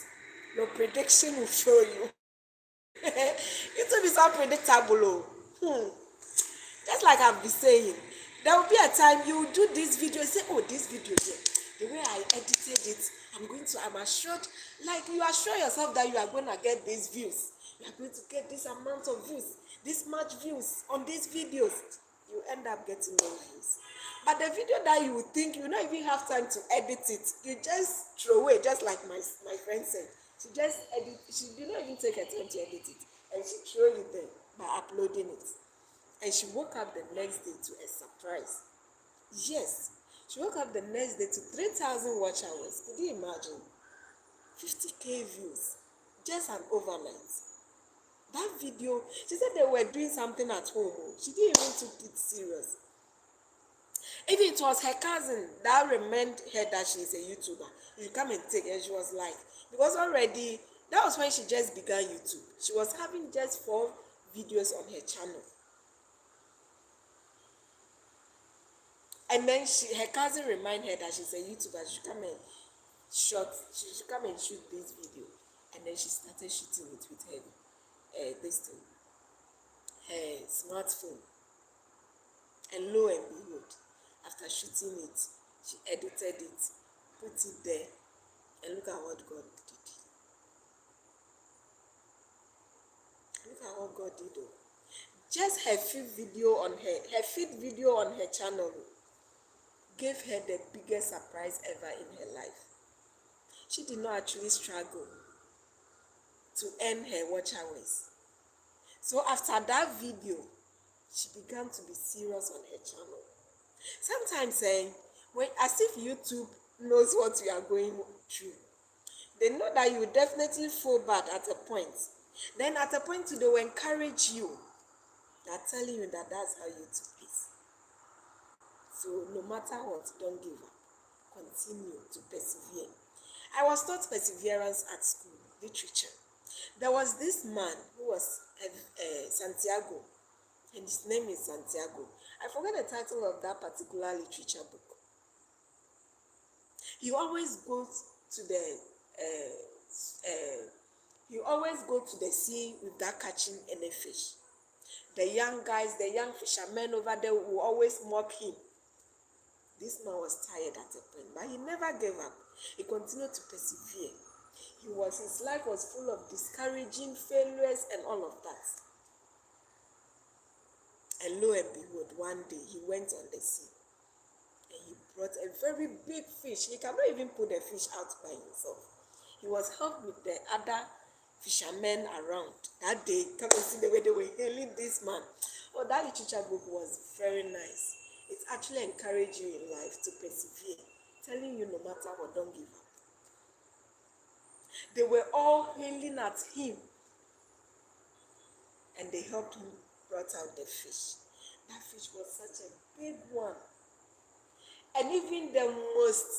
Your prediction will show you. It will be so predictable. Just like I've been saying, there will be a time you do this video and say, oh, this video here, the way I edited it, I'm assured, like you assure yourself that you are going to get these views. You are going to get this amount of views, this much views on these videos. You end up getting no views. But the video that you would think you not even have time to edit it, you just throw away, just like my friend said. She did not even take her time to edit it. And she threw it there by uploading it. And she woke up the next day to a surprise. Yes, she woke up the next day to 3,000 watch hours. Could you imagine? 50K views, just an overnight. That video, she said they were doing something at home. She didn't even take it serious. Even it was her cousin that reminded her that she is a YouTuber. You come and take, and she was like, because already that was when she just began YouTube. She was having just 4 videos on her channel. And then her cousin reminded her that she's a YouTuber. She should come and shoot this video. And then she started shooting it with her smartphone. And lo and behold, after shooting it, she edited it, put it there, and look at what God did. Look at what God did. Oh. Just her feed video on her channel gave her the biggest surprise ever in her life. She did not actually struggle to earn her watch hours. So after that video, she began to be serious on her channel. Sometimes when as if YouTube knows what you are going through, they know that you will definitely fall bad at a point. Then at a point too, they will encourage you. They are telling you that that's how YouTube is. So no matter what, don't give up. Continue to persevere. I was taught perseverance at school, literature. There was this man who was Santiago, and his name is Santiago. I forget the title of that particular literature book. He always goes to the sea with that catching any fish. The young guys, the young fishermen over there will always mock him. This man was tired at a point, but he never gave up. He continued to persevere. His life was full of discouraging failures and all of that. And lo and behold, one day he went on the sea and he brought a very big fish. He cannot even put the fish out by himself. He was helped with the other fishermen around. That day, come and see the way they were hailing this man. Oh, that literature book was very nice. It actually encourages you in life to persevere, telling you no matter what, don't give up. They were all hailing at him, and they helped him brought out the fish. That fish was such a big one. And even the most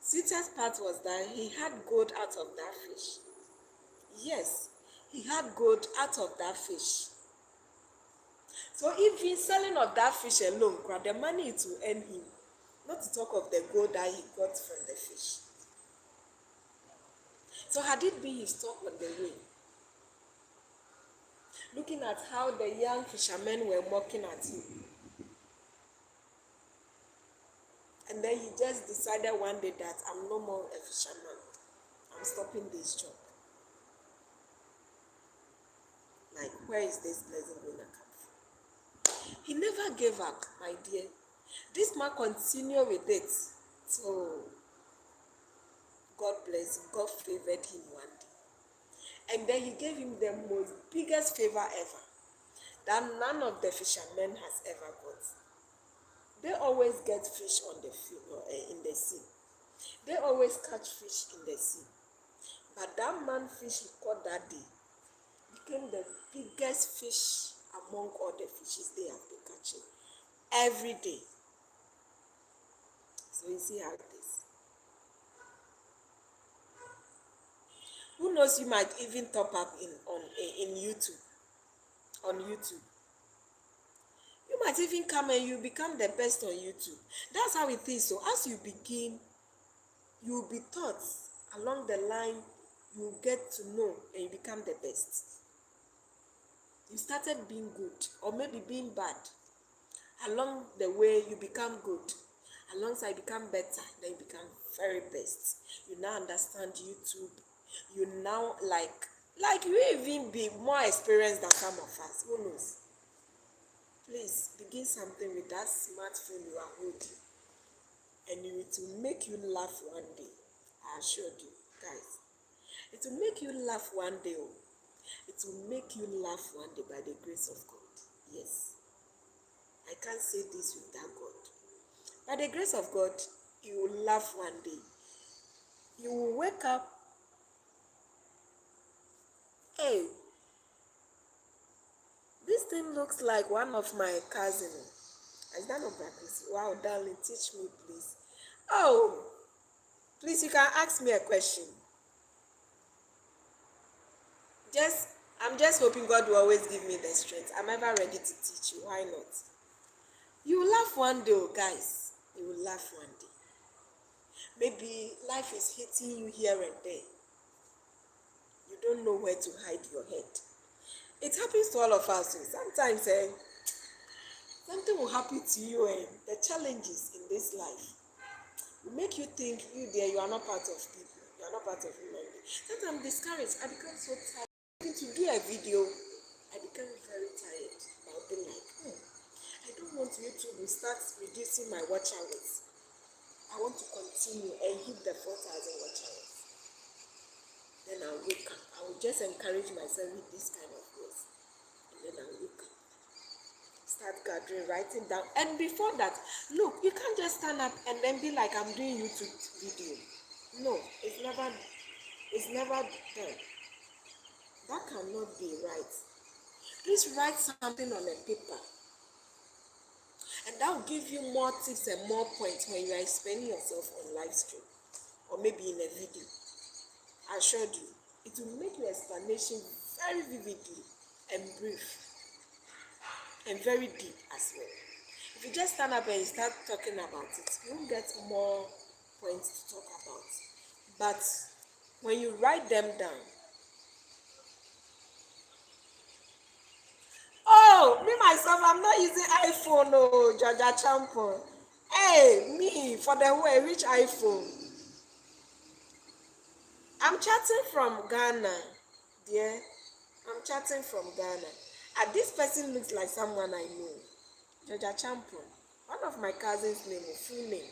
sweetest part was that he had gold out of that fish. Yes, he had gold out of that fish. So even selling of that fish alone, the money it will earn him, not to talk of the gold that he got from the fish. So had it been his talk on the way, looking at how the young fishermen were mocking at him, and then he just decided one day that I'm no more a fisherman. I'm stopping this job. Like, where is this blessing going to come from? He never gave up, my dear. This man continued with it. So, God bless him. God favored him one day. And then he gave him the most biggest favor ever that none of the fishermen has ever got. They always get fish on the in the sea. They always catch fish in the sea. But that man fish he caught that day became the biggest fish among all the fishes they have been catching every day. So you see how it is. Who knows, you might even top up in YouTube. On YouTube. You might even come and you become the best on YouTube. That's how it is. So as you begin, you will be taught along the line, you get to know and you become the best. You started being good or maybe being bad. Along the way, you become good. Alongside, you become better. Then you become very best. You now understand YouTube. You now like you even be more experienced than some of us. Who knows? Please begin something with that smartphone you are holding, and it will make you laugh one day. I assure you, guys. It will make you laugh one day. Oh. It will make you laugh one day by the grace of God. Yes. I can't say this without God. By the grace of God, you will laugh one day. You will wake up, hey, this thing looks like one of my cousins. Is that not practice? Wow, darling, teach me, please. Oh, please, you can ask me a question. I'm just hoping God will always give me the strength. I'm ever ready to teach you. Why not? You will laugh one day, oh, guys. You will laugh one day. Maybe life is hitting you here and there. You don't know where to hide your head. It happens to all of us. Sometimes something will happen to you, and the challenges in this life will make you think you are not part of people. You are not part of human beings. Sometimes I'm discouraged. I become so tired. To do a video, I become very tired. I'll be like, I don't want YouTube to start reducing my watch hours. I want to continue and hit the 4,000 watch hours. Then I'll wake up. I will just encourage myself with this kind of words. And then I'll wake up. Start gathering, writing down. And before that, look, you can't just stand up and then be like, I'm doing YouTube video. No, it's never done. That cannot be right. Please write something on a paper. And that will give you more tips and more points when you are explaining yourself on live stream. Or maybe in a video. I assured you, it will make your explanation very vividly and brief. And very deep as well. If you just stand up and you start talking about it, you will get more points to talk about. But when you write them down, oh, me myself, I'm not using iPhone, oh, Jaja Champion. Hey, me, for the way, which iPhone? I'm chatting from Ghana, dear. I'm chatting from Ghana. And this person looks like someone I know. Jaja Champion. One of my cousins' name, full name.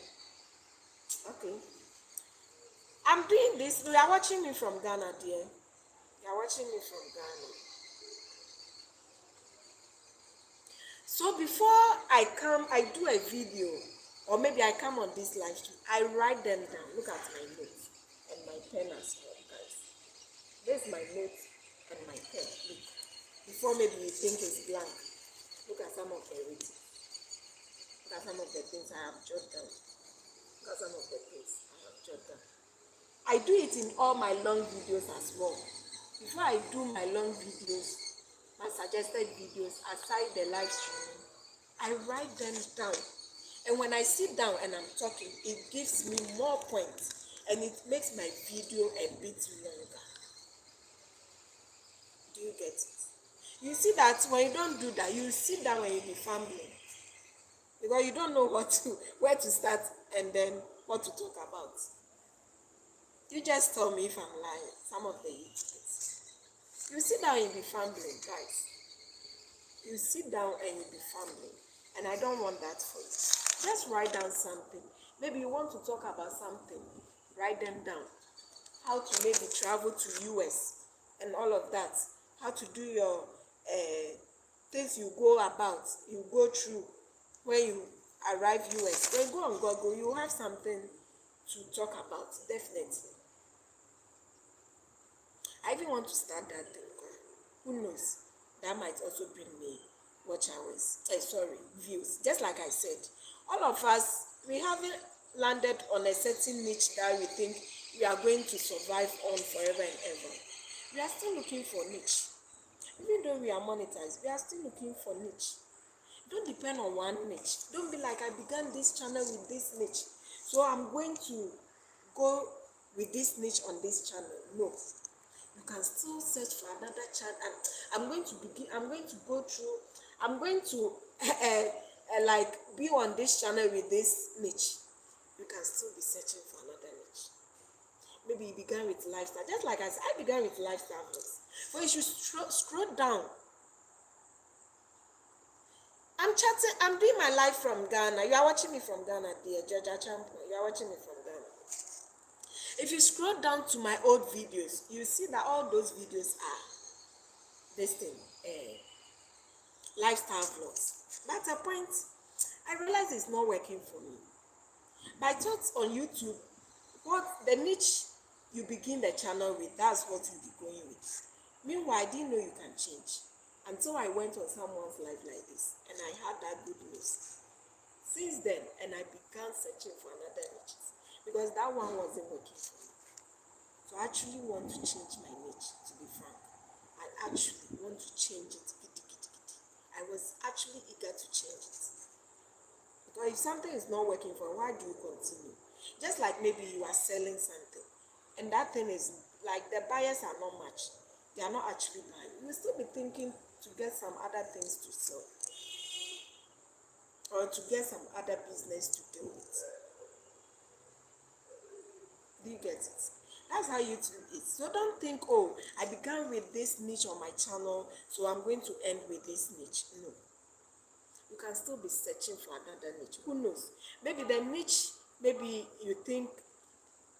Okay. I'm doing this. You are watching me from Ghana, dear. You are watching me from Ghana. So before I do a video, or maybe I come on this live stream, I write them down. Look at my notes and my pen as well, guys. This is my notes and my pen. Look. Before maybe you think it's blank. Look at some of the readings. Look at some of the things I have jotted down. Look at some of the things I have jotted down. I do it in all my long videos as well. Before I do my long videos, my suggested videos, aside the live streaming, I write them down. And when I sit down and I'm talking, it gives me more points and it makes my video a bit longer. Do you get it? You see that when you don't do that, you sit down and you'll be fumbling. Because you don't know where to start and then what to talk about. You just tell me if I'm lying. Some of the things. You sit down and you be fumbling, guys. You sit down and you be fumbling. And I don't want that for you. Just write down something. Maybe you want to talk about something. Write them down. How to maybe travel to US and all of that. How to do your things you go about, you go through when you arrive US. When you go on Google, you have something to talk about, definitely. I even want to start that thing. Who knows? That might also bring me watch hours. Views. Just like I said, all of us, we haven't landed on a certain niche that we think we are going to survive on forever and ever. We are still looking for niche. Even though we are monetized, we are still looking for niche. Don't depend on one niche. Don't be like, I began this channel with this niche, so I'm going to go with this niche on this channel. No. You can still search for another channel, and I'm going to like be on this channel with this niche. You can still be searching for another niche. Maybe you began with lifestyle, just like I said, I began with lifestyle vlogs. But you should scroll down. I'm doing my live from Ghana. You are watching me from Ghana, dear Jaja Champion. You are watching me from Ghana. If you scroll down to my old videos, you see that all those videos are this thing, lifestyle vlogs. But at a point, I realized it's not working for me. But I thought on YouTube, what the niche you begin the channel with, that's what you'll be going with. Meanwhile, I didn't know you can change until I went on someone's life like this and I had that good news. Since then, and I began searching for another niche because that one wasn't working for me. So I actually want to change my niche, to be frank. I actually want to change it. I was actually eager to change it. Because if something is not working for you, why do you continue? Just like maybe you are selling something and that thing is like the buyers are not much. They are not actually buying. You will still be thinking to get some other things to sell or to get some other business to deal with. Do you get it? That's how YouTube is. So don't think, oh, I began with this niche on my channel, so I'm going to end with this niche. No. You can still be searching for another niche. Who knows? Maybe the niche, maybe you think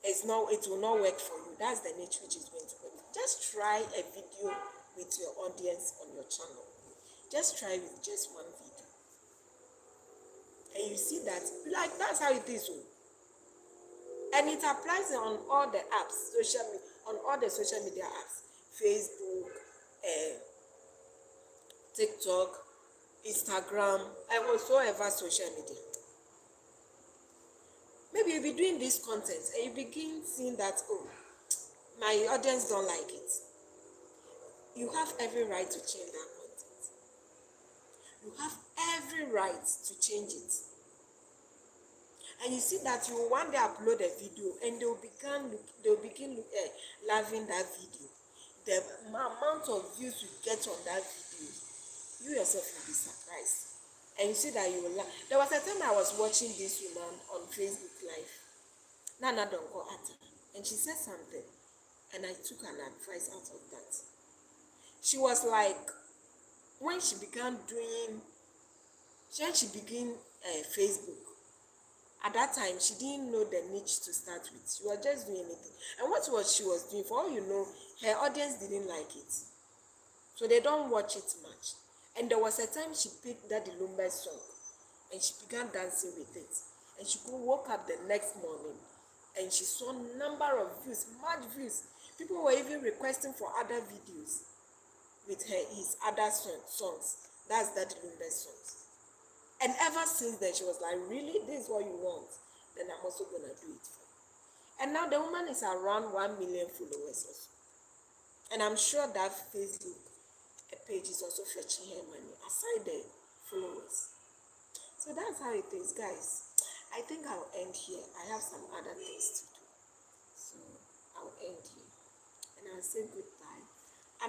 it will not work for you. That's the niche which is going to work. Just try a video with your audience on your channel. Just try with just one video. And you see that, like, that's how it is. And it applies on all the apps, on all the social media apps, Facebook, TikTok, Instagram, and whatsoever social media. Maybe you'll be doing this content and you begin seeing that, oh, my audience don't like it. You have every right to change that content. You have every right to change it. And you see that you one day upload a video and they'll begin loving that video. The amount of views you get on that video, you yourself will be surprised. And you see that you will laugh. There was a time I was watching this woman on Facebook Live, Nana Donko Atta, and she said something, and I took an advice out of that. She was like, when she began Facebook, at that time she didn't know the niche to start with. She was just doing anything, and what she was doing, for all you know, her audience didn't like it, so they don't watch it much. And there was a time she picked Daddy Lumba's song and she began dancing with it, and she woke up the next morning and she saw number of views, mad views. People were even requesting for other videos with his other songs. That's Daddy Lumba's songs. And ever since then, she was like, really, this is what you want? Then I'm also gonna do it for you. And now the woman is around 1 million followers also. And I'm sure that Facebook page is also fetching her money aside the followers. So that's how it is, guys. I think I'll end here. I have some other things to do. So I'll end here. And I'll say goodbye.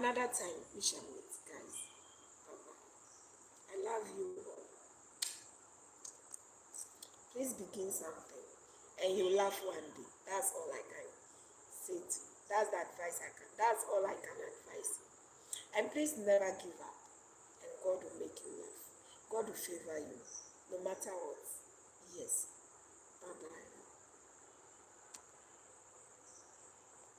Another time we shall meet, guys. Bye-bye. I love you all. Please begin something and you'll laugh one day. That's all I can say to you. That's the advice that's all I can advise you. And please never give up. And God will make you laugh. God will favor you no matter what.